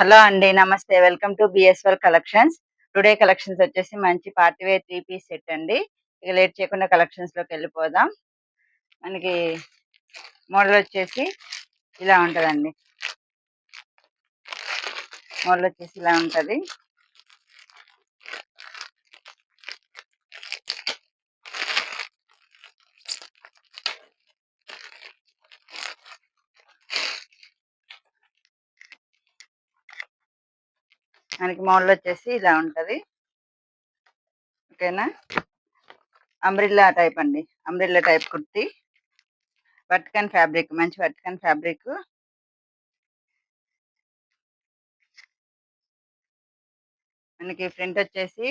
Hello అండి. నమస్తే. Welcome to బిఎస్‌వల్ కలెక్షన్స్. టుడే కలెక్షన్స్ వచ్చేసి మంచి పార్టీ వేర్ 3 పీస్ సెట్ అండి. ఇక లేట్ చేయకుండా కలెక్షన్స్‌లోకెళ్ళిపోదాం. మనకి మోడల్ వచ్చేసి ఇలా ఉంటదండి. మోడల్ వచ్చేసి ఇలా ఉంటది. మనకి మోడల్ వచ్చేసి ఇలా ఉంటది. ఓకేనా? అంబ్రెల్లా టైప్ అండి. Umbrella type kurti. వర్టికన్ ఫ్యాబ్రిక్, మంచి వర్టికన్ ఫ్యాబ్రిక్. మనకి ఫ్రంట్ వచ్చేసి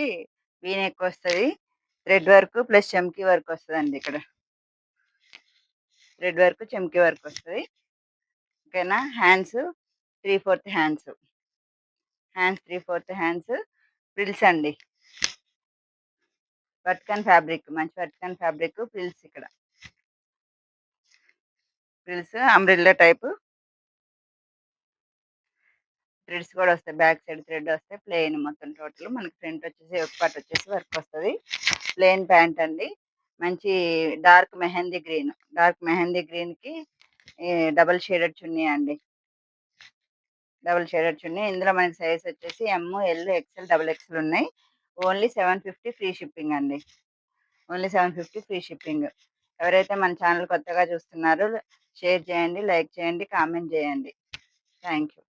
వీ నెక్ వస్తది. థ్రెడ్ వర్క్ ప్లస్ చమ్కీ వర్క్ వస్తదండి ఇక్కడ. థ్రెడ్ వర్క్, చమ్కీ వర్క్ వస్తది. ఓకేనా? Hands 3/4 hands. Hands 3/4 hands. Frills అండి. వర్టికన్ ఫ్యాబ్రిక్, మంచి వర్టికన్ ఫ్యాబ్రిక్. ఫ్రిల్స్ ఇక్కడ. Frills umbrella type. థ్రెడ్స్ కూడా వస్తాయి. బ్యాక్ సైడ్ థ్రెడ్ వస్తాయి. ప్లెయిన్ మొత్తం టోటల్. మనకి ఫ్రంట్ వచ్చేసి ఒక పార్ట్ వచ్చేసి వర్క్ వస్తది. ప్లెయిన్ ప్యాంట్ అండి. మంచి dark mehndi green. Dark mehndi గ్రీన్‌కి డబుల్ షేడెడ్ చున్నీ అండి. డబుల్ షేడెడ్ చున్నీ. ఇందులో మనకి సైజ్ వచ్చేసి ఎమ్, ఎల్, ఎక్స్ఎల్, డబుల్ ఎక్స్ఎల్ ఉన్నాయి. ఓన్లీ 750 ఫ్రీ షిప్పింగ్ అండి. Only 750 free shipping. ఎవరైతే మన ఛానల్ కొత్తగా చూస్తున్నారో షేర్ చేయండి, లైక్ చేయండి, కామెంట్ చేయండి. Thank you.